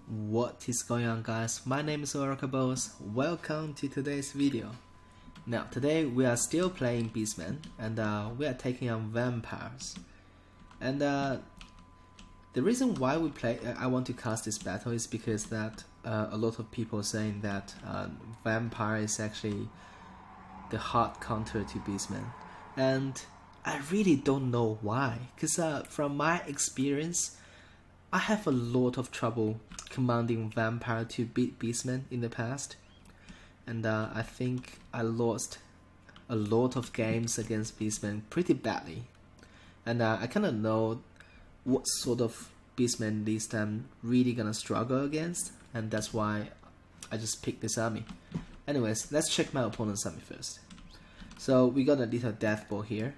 What is going on, guys? My name is Zachbsain. Welcome to today's video. Now today we are still playing Beastman and we are taking on vampires. And the reason why I want to cast this battle is because that a lot of people saying that vampire is actually the hard counter to Beastman, and I really don't know why, because from my experience I have a lot of trouble commanding vampire to beat Beastman in the past, and I think I lost a lot of games against Beastman pretty badly, and I kind of know what sort of Beastman list I'm really gonna struggle against, and that's why I just picked this army. Anyways, let's check my opponent's army first. So we got a little death ball here.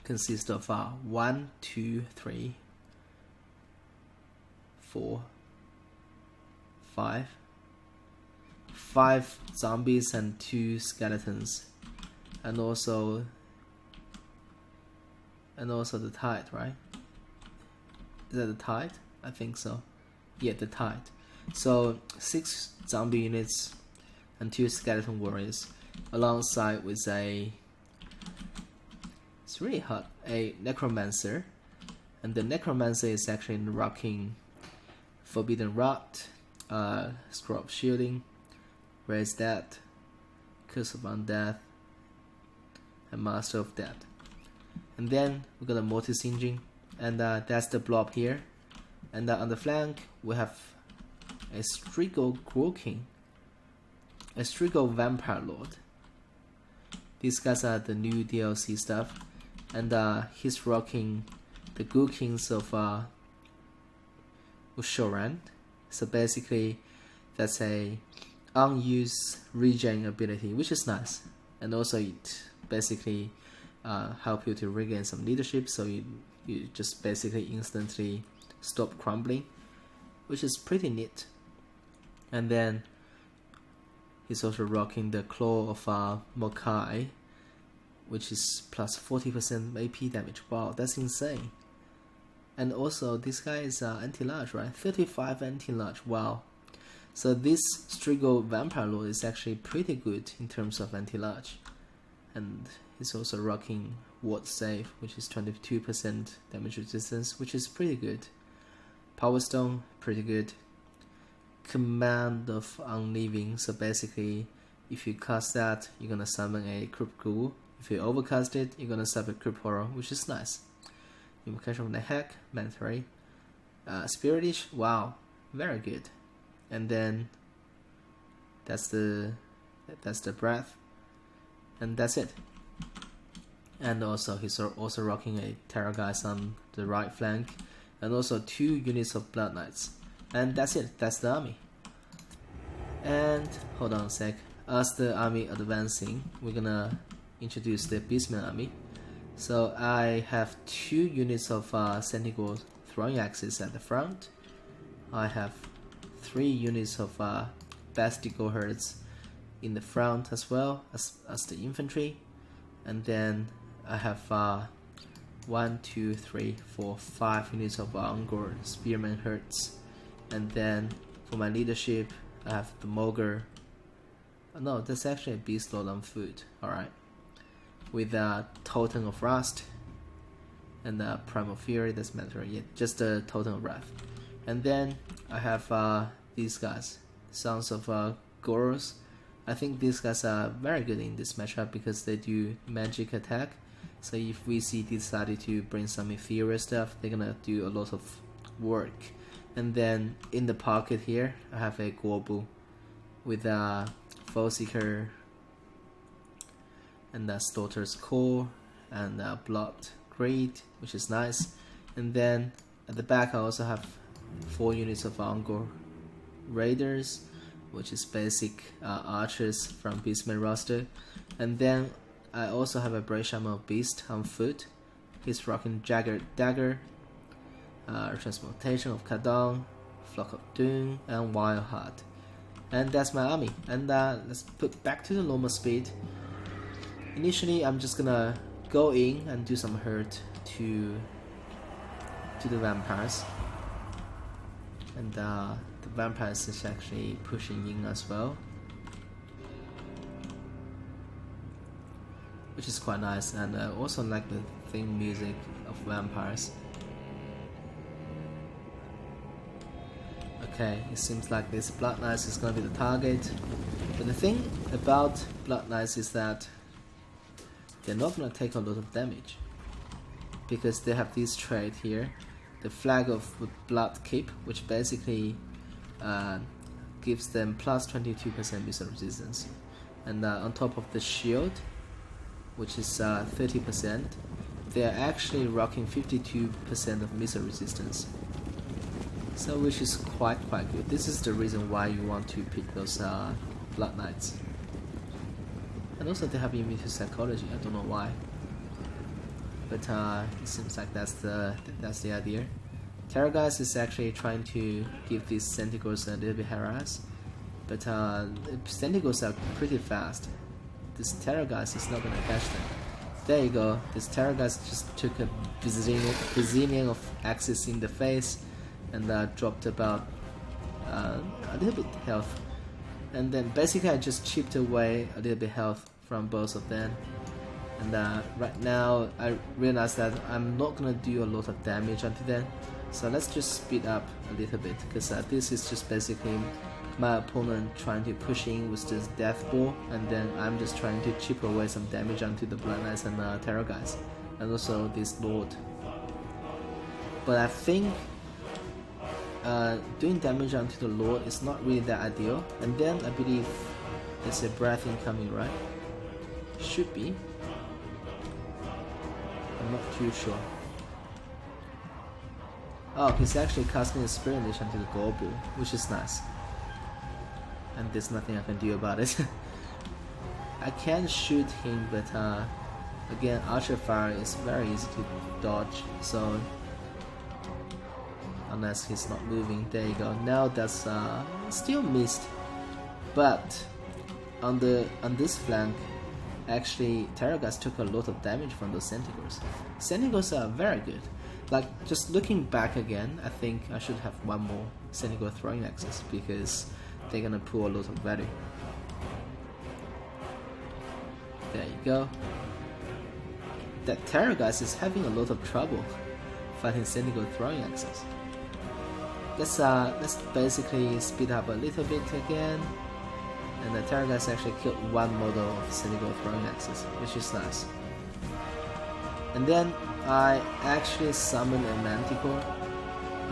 Consists of 1, 2, 3, 4, 5 zombies and 2 skeletons, and also the tide, right? Is that the tide? I think so. Yeah, the tide. So 6 zombie units and 2 skeleton warriors, alongside with it's really hard, a necromancer, and the necromancer is actually rocking Forbidden Rot, Scroll of Shielding, Raise Death, Curse of Undeath, and Master of Death. And then we got a Mortis Engine, and that's the blob here. And on the flank we have a Strigo King, a Strigo Vampire Lord. These guys are the new DLC stuff, and he's rocking the Kings of Ushoran. So basically that's a unused regen ability, which is nice, and also it basically help you to regain some leadership, so you just basically instantly stop crumbling, which is pretty neat. And then he's also rocking the Claw of Mokai, which is plus 40% AP damage. Wow, that's insane. And also this guy is anti-large, right? 35 anti-large. Wow. So this Strigo Vampire Lord is actually pretty good in terms of anti-large. And he's also rocking Ward Save, which is 22% damage resistance, which is pretty good. Power Stone, pretty good. Command of Unleaving, so basically if you cast that, you're gonna summon a Crypt Ghoul. If you overcast it, you're gonna summon a Crypt Horror, which is nice. Invocation of the Heck, Mandatory. Spiritish, wow, very good. And then that's the breath, and that's it. And also he's also rocking a Terrorgeist on the right flank, and also 2 units of Blood Knights. And that's it, that's the army. And hold on a sec, as the army advancing, we're gonna introduce the Beastman army. So I have 2 units of Centigo Throwing Axes at the front. I have 3 units of Bastigo Herds in the front as well as the infantry. And then I have 1, 2, 3, 4, 5 units of Ungor Spearman Herds. And then for my leadership, I have the Mogre. No, that's actually a Beast Lord on foot. Alright. With Totem of Rust and Primal Fury, that's mandatory. Yeah, just the Totem of Wrath. And then I have these guys, Sons of Goros. I think these guys are very good in this matchup because they do magic attack. So if we see decided to bring some inferior stuff, they're gonna do a lot of work. And then in the pocket here, I have a Gorbu with a Foeseeker and Slaughter's Core and Blood Great, which is nice. And then at the back I also have 4 units of Ungor Raiders, which is basic archers from Beastman roster. And then I also have a Brashama Beast on foot. He's rocking Jagged Dagger, Transmutation of Kadong, Flock of Doom, and Wild Heart. And that's my army. And let's put back to the normal speed. Initially, I'm just gonna go in and do some hurt to the vampires. And the vampires is actually pushing in as well, which is quite nice. And I also like the theme music of vampires. Okay, it seems like this Blood Knights is gonna be the target. But the thing about Blood Knights is that they're not gonna take a lot of damage, because they have this trait here, the Flag of Blood Keep, which basically gives them plus 22% missile resistance. And on top of the shield, which is 30%, they are actually rocking 52% of missile resistance. So which is quite good. This is the reason why you want to pick those Blood Knights. And also they have immune to psychology, I don't know why. But it seems like that's the idea. Terrorgeist is actually trying to give these Sentinels a little bit harass, but Sentinels are pretty fast. This Terrorgeist is not gonna catch them. There you go. This Terrorgeist just took a bazillion of axes in the face, and dropped about a little bit health. And then basically I just chipped away a little bit health from both of them. And right now I realize that I'm not gonna do a lot of damage onto them. So let's just speed up a little bit, because this is just basically my opponent trying to push in with this Death Ball, and then I'm just trying to chip away some damage onto the Blood Knights and Terrorgeist, and also this Lord. But I think doing damage onto the Lord is not really that ideal. And then I believe there's a breath incoming, right? Should be. I'm not too sure. Oh, he's actually casting a Spirit Unleash onto the Gorbel, which is nice. And there's nothing I can do about it. I can shoot him, but again, Archer Fire is very easy to dodge, so unless he's not moving. There you go. Now that's still missed, but on this flank, actually Terrorgeist took a lot of damage from those Sentinels. Sentinels are very good. Like, just looking back again, I think I should have one more Sentinel throwing axis, because they're gonna pull a lot of value. There you go. That Terrorgeist is having a lot of trouble fighting Sentinel throwing axis. Let's basically speed up a little bit again. And the Terrorgeist actually killed one model of Sentinel throwing axis, which is nice. And then I actually summoned a Manticore.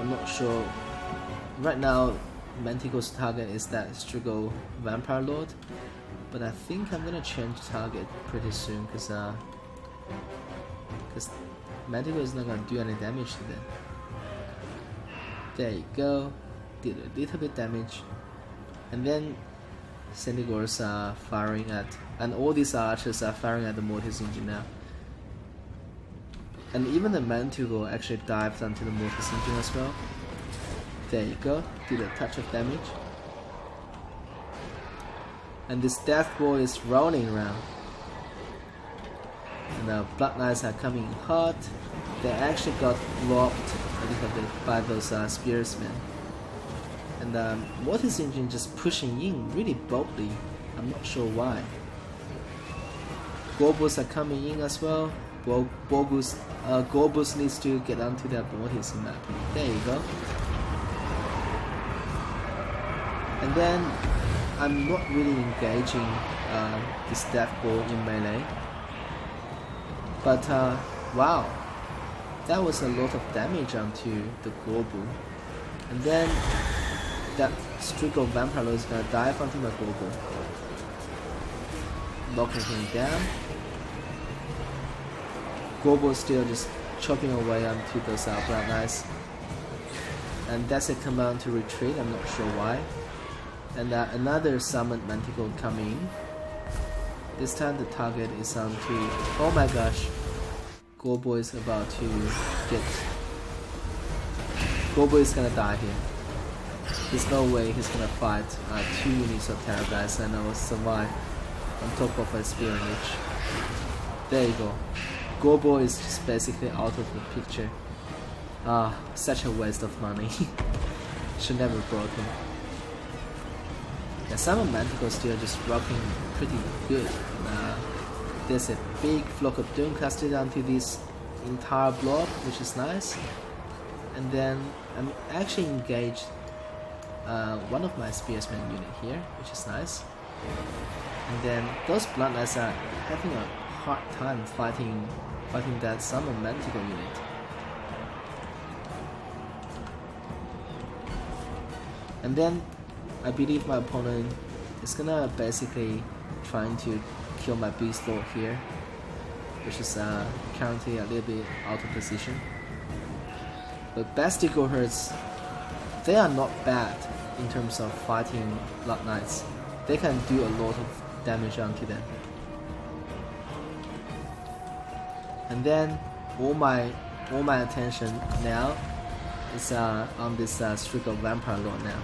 I'm not sure. Right now, Manticore's target is that Strigil Vampire Lord, but I think I'm gonna change target pretty soon, because Manticore is not gonna do any damage to them. There you go. Did a little bit damage, and then Sentinels are firing at, and all these archers are firing at the Mortis Engine now. And even the Manticore actually dived onto the Mortis Engine as well. There you go, did a touch of damage. And this Death Ball is rolling around. And the Blood Knights are coming hot. They actually got robbed a little bit by those Spearsmen. And Mortis Engine just pushing in really boldly. I'm not sure why. Gorbals are coming in as well. Gorbals needs to get onto that Mortis map. There you go. And then I'm not really engaging this Death Ball in melee. But wow, that was a lot of damage onto the Gorbal. And then that Strigil Vampire Lord is gonna dive onto my Gorbal, locking him down. Gorbal still just chopping away onto those Blood Knights. And that's a command to retreat, I'm not sure why. And another summoned Manticore coming in. This time the target is onto, oh my gosh, Gorbal is about to get, Gorbal is gonna die here. There's no way he's gonna fight 2 units of Terrorgeist and I will survive on top of a Spear Unleash. There you go. Gorbal is just basically out of the picture. Such a waste of money. should never broken. Yeah, some of Manticore still just rocking pretty good. There's a big flock of Doom casted onto this entire blob, which is nice. And then I'm actually engaged one of my Spearsman unit here, which is nice. And then those Blood Knights are having a hard time fighting that Summon Manticore unit. And then I believe my opponent is gonna basically trying to kill my Beast Lord here, which is currently a little bit out of position. But Bastic Goreherds, they are not bad in terms of fighting Blood Knights. They can do a lot of damage onto them. And then all my attention now is on this Strigo Vampire Lord now,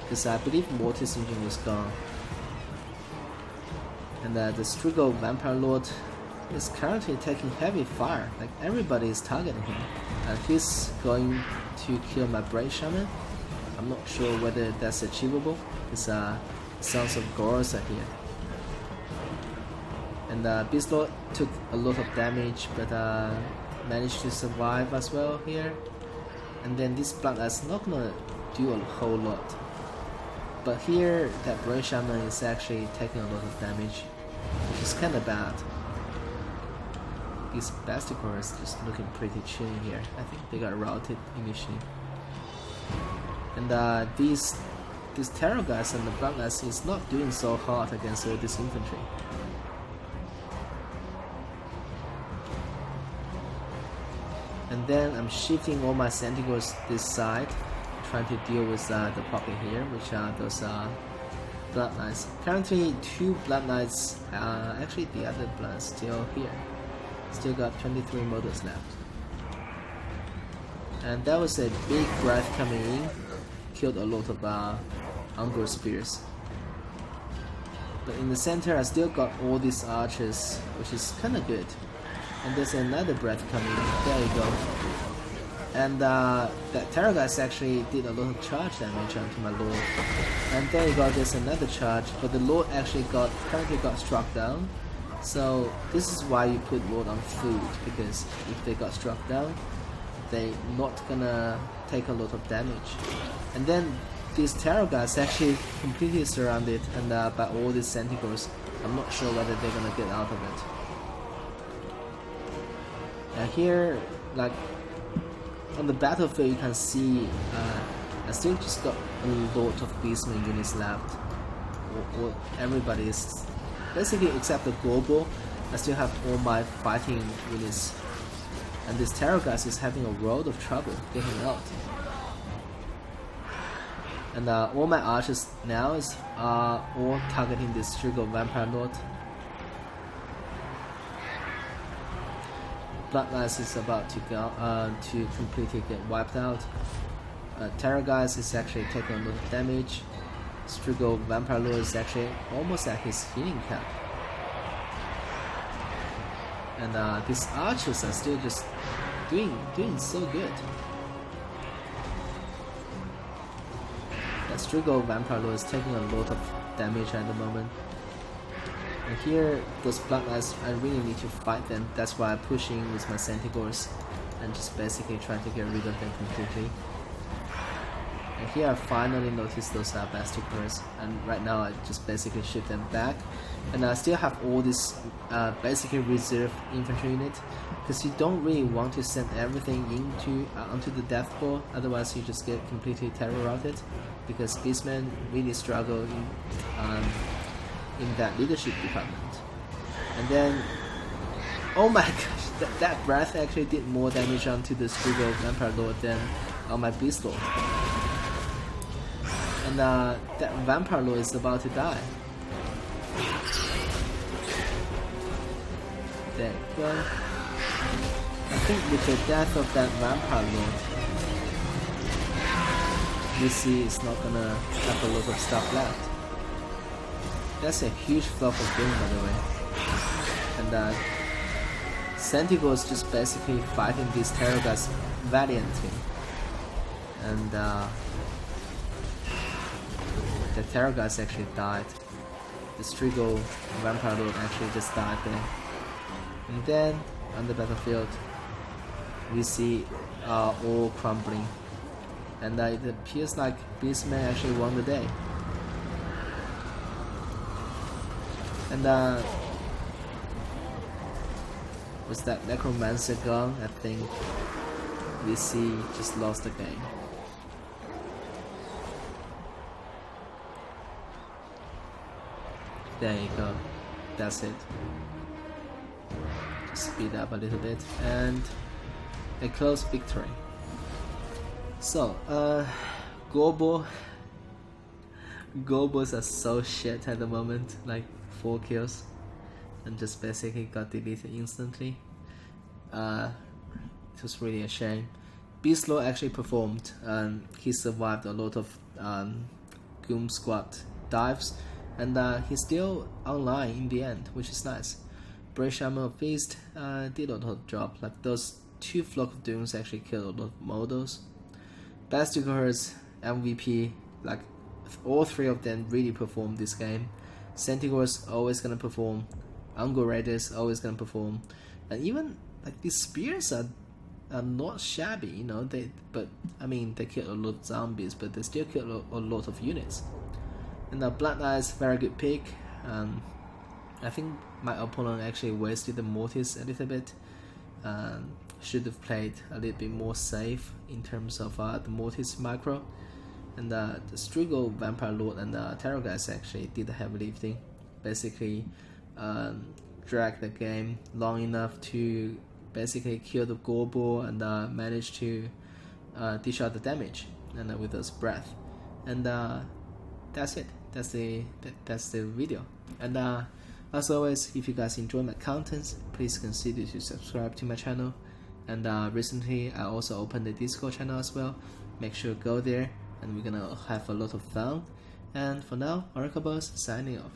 because I believe Mortis engine was gone. And the Strigo Vampire Lord is currently taking heavy fire, like everybody is targeting him. And he's going to kill my Brave Shaman. I'm not sure whether that's achievable, because Sons of Goros are here. And Beast Lord took a lot of damage, but managed to survive as well here. And then this Blood Knight's not gonna do a whole lot. But here, that Brave Shaman is actually taking a lot of damage, which is kinda bad. These Basticor is just looking pretty chill here. I think they got routed initially. And these Terror guys and the Blood Knights is not doing so hard against all this infantry. And then I'm shifting all my Sentinels this side, trying to deal with the pocket here, which are those Blood Knights. Currently 2 Blood Knights, actually the other Blood is still here. Still got 23 models left. And that was a big breath coming in, killed a lot of Ungor Spears. But in the center I still got all these archers, which is kinda good. And there's another breath coming in, there you go. And that Terror guys actually did a lot of charge damage onto my Lord. And there you go, there's another charge, but the Lord actually currently got struck down. So this is why you put Lord on food, because if they got struck down, they're not gonna take a lot of damage. And then these Terror guys actually completely surrounded and by all these Sentinels. I'm not sure whether they're gonna get out of it. And here, like on the battlefield, you can see I still just got a lot of Beastman units left. Everybody is basically, except the global, I still have all my fighting units. And this Terror guys is having a world of trouble getting out. And all my archers now is all targeting this Strigo Vampire Lord. Blood Knights is about to go to completely get wiped out. Terror guys is actually taking a lot of damage. Strigo Vampire Lord is actually almost at his healing cap. And these archers are still just doing so good. That Strigo Vampire Lord is taking a lot of damage at the moment. And here, those Blood Knights, I really need to fight them. That's why I'm pushing with my Sentinels and just basically trying to get rid of them completely. And here I finally noticed those Basticors, and right now I just basically shift them back. And I still have all this basically reserve infantry unit, because you don't really want to send everything onto the death ball, otherwise you just get completely terror routed, because Beastmen really struggle in that leadership department. And then, oh my gosh, that breath actually did more damage onto the Strigo Vampire Lord than on my Beast Lord. And that Vampire Lord is about to die. There you go. I think with the death of that Vampire Lord, DC is not gonna have a lot of stuff left. That's a huge flock of Doom, by the way. And Sentigo is just basically fighting these Terror guys valiantly. And Terror guys actually died. The Strigo Vampire Lord actually just died there. And then on the battlefield, we see all crumbling, and it appears like Beastman actually won the day. And with that Necromancer gone, I think VC just lost the game. There you go, that's it. Just speed up a little bit, and a close victory. So, Gorbals are so shit at the moment, like 4 kills, and just basically got deleted instantly. It was really a shame. Beastlord actually performed, and he survived a lot of Goom Squad dives, and he's still online in the end, which is nice. British Armor Feast did a lot of job, like those 2 Flock of Dooms actually killed a lot of models. Basticles, MVP, like all 3 of them really performed this game. Centaurs always gonna perform, Ungo Raiders always gonna perform, and even like these spears are not shabby, you know. They killed a lot of zombies, but they still killed a lot of units. And Black Knight's very good pick. I think my opponent actually wasted the Mortis a little bit. Should have played a little bit more safe in terms of the Mortis micro. And the Strigo Vampire Lord and the Terror guys actually did the heavy lifting. Basically, drag the game long enough to basically kill the Gorbal and manage to dish out the damage and with his breath. And that's it. That's the video. And as always, if you guys enjoy my contents, please consider to subscribe to my channel. And recently I also opened the Discord channel as well. Make sure to go there, and we're gonna have a lot of fun. And for now, Oracle Boss signing off.